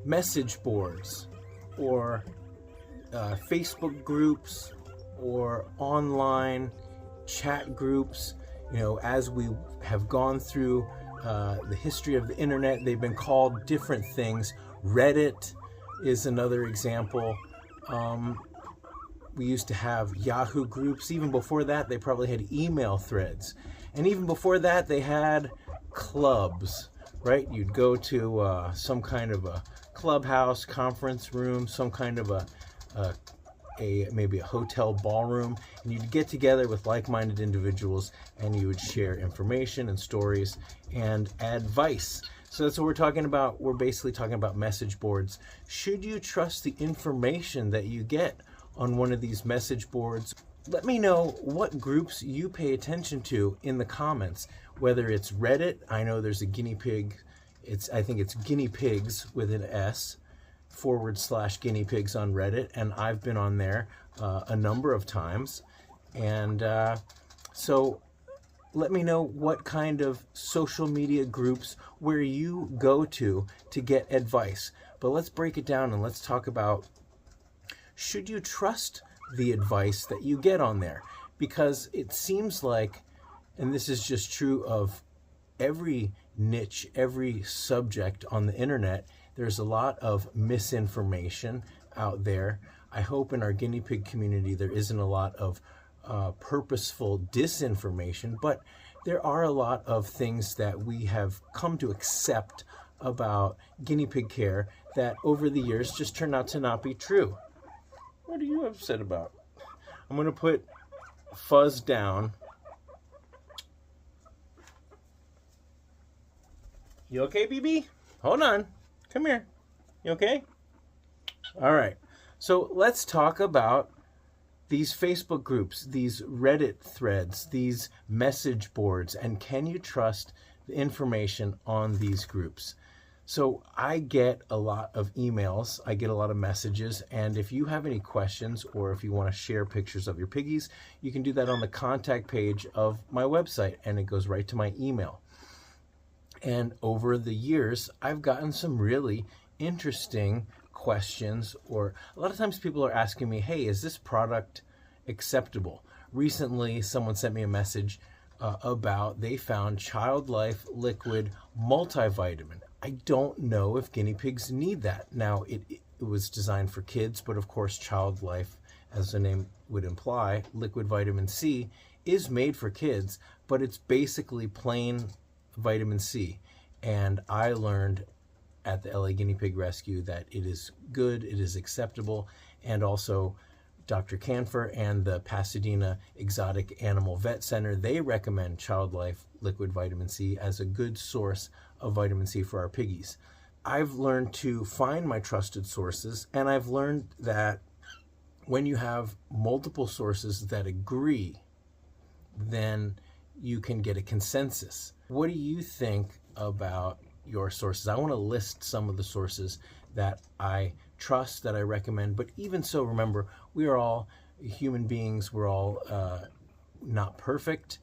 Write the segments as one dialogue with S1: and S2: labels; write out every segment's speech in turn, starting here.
S1: message boards or Facebook groups or online chat groups. As we have gone through the history of the internet, they've been called different things. Reddit is another example. We used to have Yahoo groups. Even before that, they probably had email threads. And even before that, they had clubs, right? You'd go to some kind of a clubhouse, conference room, some kind of maybe a hotel ballroom, and you'd get together with like-minded individuals and you would share information and stories and advice. So that's what we're talking about. We're basically talking about message boards. Should you trust the information that you get on one of these message boards? Let me know what groups you pay attention to in the comments, whether it's Reddit. I know there's a guinea pig. I think it's guinea pigs with an S / guinea pigs on Reddit, and I've been on there a number of times. And so let me know what kind of social media groups where you go to get advice. But let's break it down and let's talk about, should you trust the advice that you get on there? Because it seems like, and this is just true of every niche, every subject on the internet, there's a lot of misinformation out there. I hope in our guinea pig community there isn't a lot of purposeful disinformation, but there are a lot of things that we have come to accept about guinea pig care that over the years just turned out to not be true. What are you upset about? I'm going to put Fuzz down. You okay, BB? Hold on. Come here. You okay? All right. So let's talk about these Facebook groups, these Reddit threads, these message boards, and can you trust the information on these groups? So I get a lot of emails, I get a lot of messages, and if you have any questions or if you want to share pictures of your piggies, you can do that on the contact page of my website, and it goes right to my email. And over the years, I've gotten some really interesting questions, or a lot of times people are asking me, hey, is this product acceptable? Recently, someone sent me a message about they found Child Life Liquid Multivitamin. I don't know if guinea pigs need that. Now, it was designed for kids, but of course, Child Life, as the name would imply, liquid vitamin C, is made for kids, but it's basically plain vitamin C. And I learned at the LA Guinea Pig Rescue that it is good, it is acceptable, and also Dr. Canfer and the Pasadena Exotic Animal Vet Center, they recommend Child Life Liquid Vitamin C as a good source of vitamin C for our piggies. I've learned to find my trusted sources, and I've learned that when you have multiple sources that agree, then you can get a consensus. What do you think about your sources? I want to list some of the sources that I trust, that I recommend, but even so, remember, we are all human beings. We're all not perfect.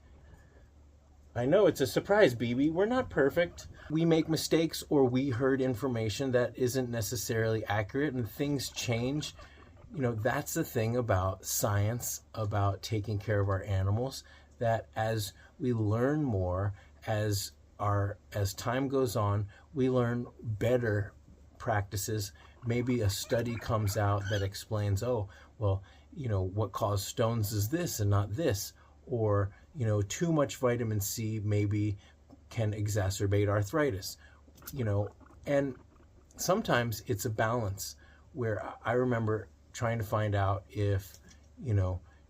S1: I know it's a surprise, BB. We're not perfect. We make mistakes, or we heard information that isn't necessarily accurate, and things change. That's the thing about science, about taking care of our animals, that as we learn more, as time goes on, we learn better practices. Maybe a study comes out that explains, what caused stones is this and not this, or too much vitamin C maybe can exacerbate arthritis, and sometimes it's a balance, where I remember trying to find out if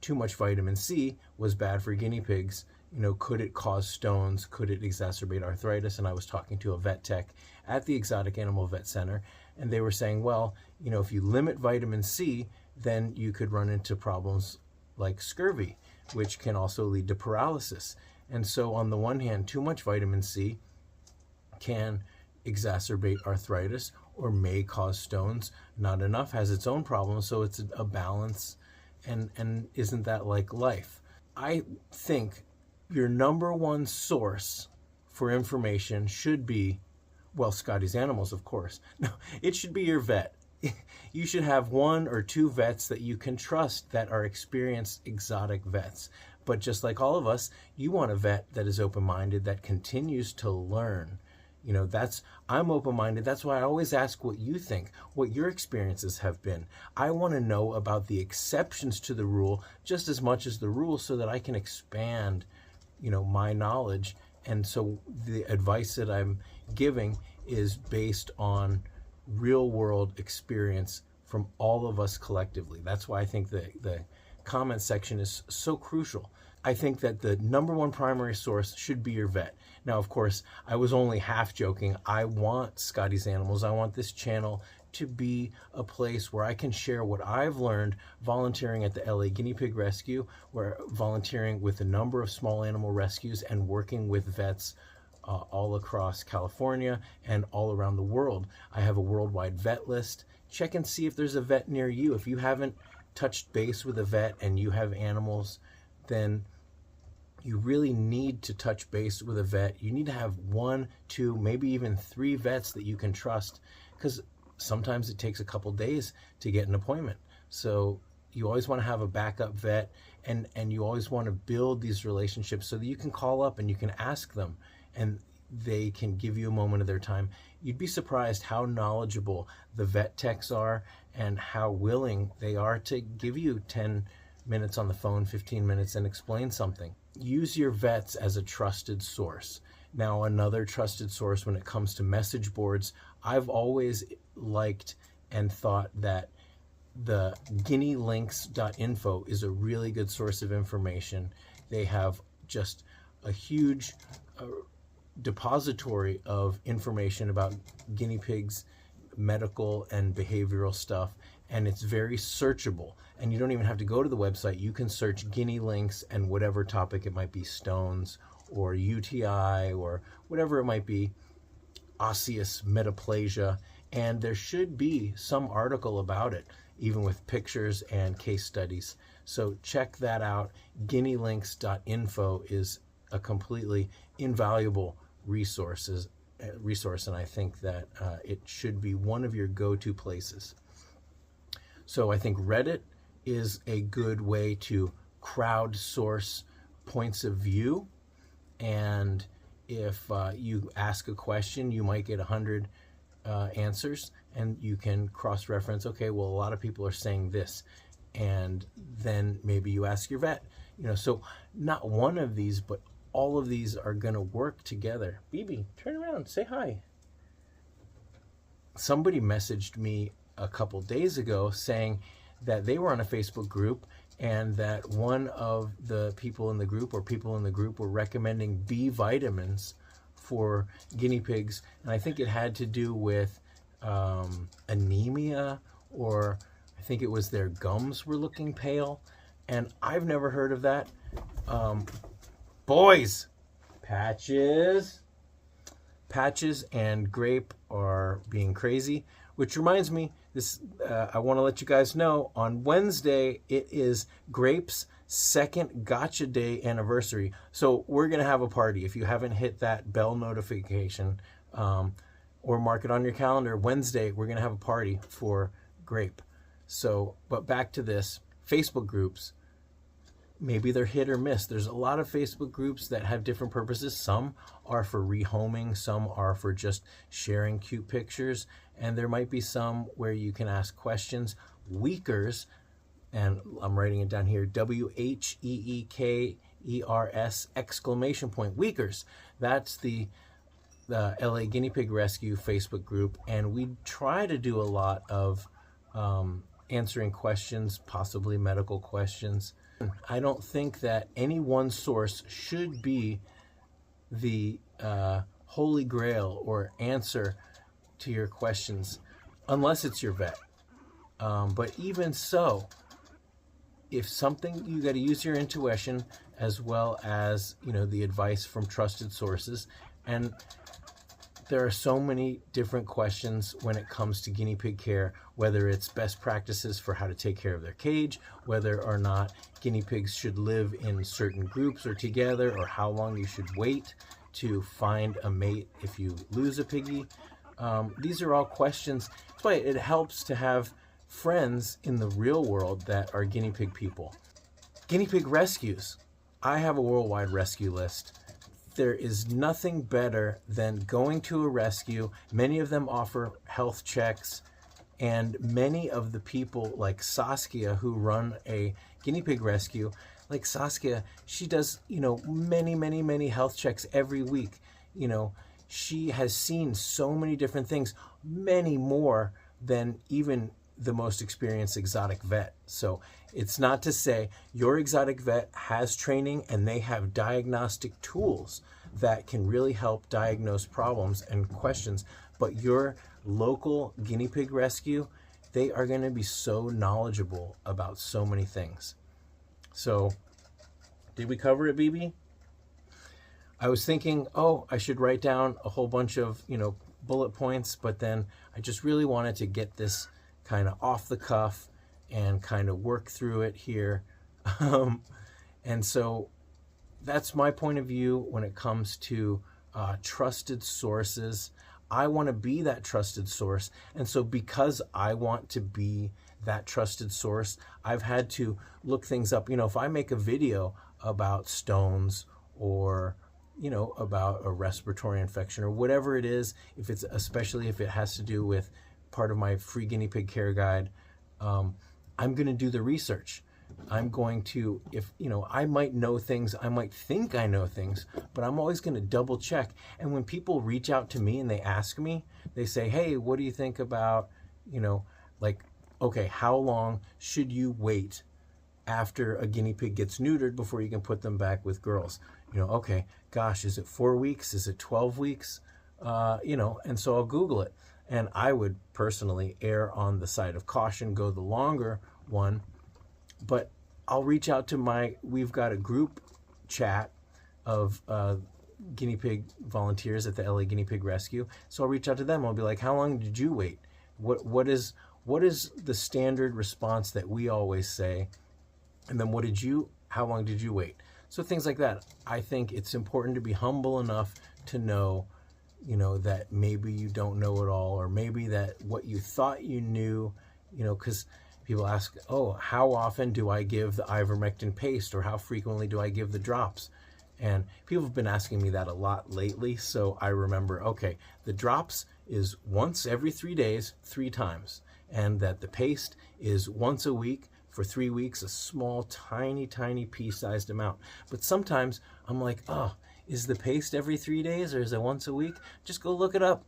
S1: too much vitamin C was bad for guinea pigs. Could it cause stones? Could it exacerbate arthritis? And I was talking to a vet tech at the Exotic Animal Vet Center, and they were saying, well, if you limit vitamin C, then you could run into problems like scurvy, which can also lead to paralysis. And so on the one hand, too much vitamin C can exacerbate arthritis or may cause stones. Not enough has its own problems, so it's a balance. And isn't that like life? I think your number one source for information should be Well, Scotty's Animals, of course. No, it should be your vet. You should have 1 or 2 vets that you can trust that are experienced exotic vets. But just like all of us, you want a vet that is open-minded, that continues to learn. You know, I'm open-minded. That's why I always ask what you think, what your experiences have been. I want to know about the exceptions to the rule just as much as the rule, so that I can expand, my knowledge. And so the advice that I'm giving is based on real world experience from all of us collectively. That's why I think the comment section is so crucial. I think that the number 1 primary source should be your vet. Now, of course, I was only half joking. I want Scotty's Animals. I want this channel to be a place where I can share what I've learned volunteering at the LA Guinea Pig Rescue, where volunteering with a number of small animal rescues and working with vets all across California and all around the world. I have a worldwide vet list. Check and see if there's a vet near you. If you haven't touched base with a vet and you have animals, then you really need to touch base with a vet. You need to have 1, 2, maybe even 3 vets that you can trust, because sometimes it takes a couple days to get an appointment. So you always want to have a backup vet, and you always want to build these relationships so that you can call up and you can ask them, and they can give you a moment of their time. You'd be surprised how knowledgeable the vet techs are and how willing they are to give you 10 minutes on the phone, 15 minutes, and explain something. Use your vets as a trusted source. Now, another trusted source when it comes to message boards, I've always liked and thought that the guinealinks.info is a really good source of information. They have just a huge depository of information about guinea pigs, medical and behavioral stuff, and it's very searchable. And you don't even have to go to the website. You can search guinea links and whatever topic it might be, stones or UTI or whatever it might be, osseous metaplasia, and there should be some article about it, even with pictures and case studies. So check that out. Guinealinks.info is a completely invaluable resource, and I think that it should be one of your go-to places. So I think Reddit is a good way to crowdsource points of view, and if you ask a question, you might get 100 answers, and you can cross-reference, okay, well, a lot of people are saying this, and then maybe you ask your vet. So not one of these, but all of these are going to work together. BB, turn around, say hi. Somebody messaged me a couple days ago saying that they were on a Facebook group and that one of the people in the group were recommending B vitamins for guinea pigs. And I think it had to do with anemia, or I think it was their gums were looking pale. And I've never heard of that. Boys, Patches and Grape are being crazy, which reminds me, I want to let you guys know, on Wednesday, it is Grape's 2nd Gotcha Day anniversary. So we're going to have a party. If you haven't hit that bell notification or mark it on your calendar, Wednesday, we're going to have a party for Grape. So, but back to this, Facebook groups. Maybe they're hit or miss. There's a lot of Facebook groups that have different purposes. Some are for rehoming, some are for just sharing cute pictures, and there might be some where you can ask questions. Weakers, and I'm writing it down here, WHEEKERS exclamation point, Weakers. That's the LA Guinea Pig Rescue Facebook group, and we try to do a lot of answering questions, possibly medical questions. I don't think that any one source should be the holy grail or answer to your questions, unless it's your vet. But even so, if something, you got to use your intuition as well as, the advice from trusted sources. And there are so many different questions when it comes to guinea pig care, whether it's best practices for how to take care of their cage, whether or not guinea pigs should live in certain groups or together, or how long you should wait to find a mate if you lose a piggy? These are all questions. That's why it helps to have friends in the real world that are guinea pig people. Guinea pig rescues. I have a worldwide rescue list. There is nothing better than going to a rescue. Many of them offer health checks, and many of the people like Saskia who run a guinea pig rescue, like Saskia, she does, many health checks every week. She has seen so many different things, many more than even the most experienced exotic vet. So it's not to say your exotic vet has training and they have diagnostic tools that can really help diagnose problems and questions, but your local guinea pig rescue, they are going to be so knowledgeable about so many things. So did we cover it, BB? I was thinking, I should write down a whole bunch of, bullet points, but then I just really wanted to get this kind of off the cuff and kind of work through it here. And so that's my point of view when it comes to trusted sources. I want to be that trusted source. And so because I want to be that trusted source, I've had to look things up. If I make a video about stones or about a respiratory infection or whatever it is, especially if it has to do with part of my free guinea pig care guide, I'm going to do the research. I'm going to, I might know things, I might think I know things, but I'm always going to double check. And when people reach out to me and they ask me, they say, hey, what do you think about, okay, how long should you wait after a guinea pig gets neutered before you can put them back with girls? Okay, gosh, is it 4 weeks? Is it 12 weeks? And so I'll Google it. And I would personally err on the side of caution, go the longer one. But I'll reach out to we've got a group chat of guinea pig volunteers at the LA Guinea Pig Rescue. So I'll reach out to them. I'll be like, how long did you wait? What is the standard response that we always say? And then how long did you wait? So things like that. I think it's important to be humble enough to know, that maybe you don't know it all, or maybe that what you thought you knew, because people ask, how often do I give the ivermectin paste, or how frequently do I give the drops? And people have been asking me that a lot lately. So I remember, the drops is once every 3 days, 3 times. And that the paste is once a week for 3 weeks, a small, tiny pea-sized amount. But sometimes I'm like, is the paste every 3 days or is it once a week? Just go look it up,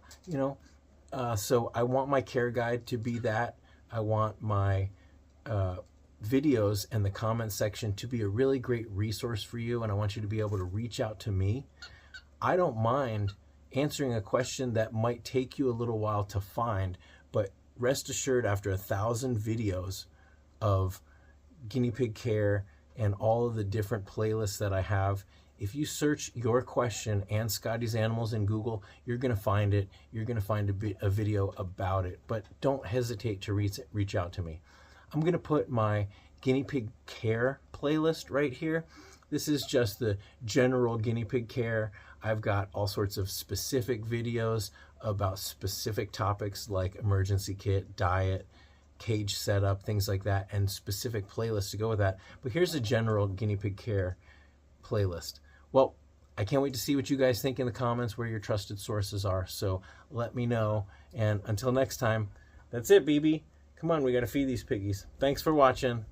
S1: So I want my care guide to be that. I want my videos and the comment section to be a really great resource for you, and I want you to be able to reach out to me. I don't mind answering a question that might take you a little while to find, but rest assured, after 1,000 videos of guinea pig care and all of the different playlists that I have, if you search your question and Scotty's Animals in Google, you're going to find it. You're going to find a video about it, but don't hesitate to reach out to me. I'm going to put my guinea pig care playlist right here. This is just the general guinea pig care. I've got all sorts of specific videos about specific topics like emergency kit, diet, cage setup, things like that, and specific playlists to go with that. But here's a general guinea pig care playlist. Well, I can't wait to see what you guys think in the comments, where your trusted sources are. So let me know. And until next time, that's it, BB. Come on, we got to feed these piggies. Thanks for watching.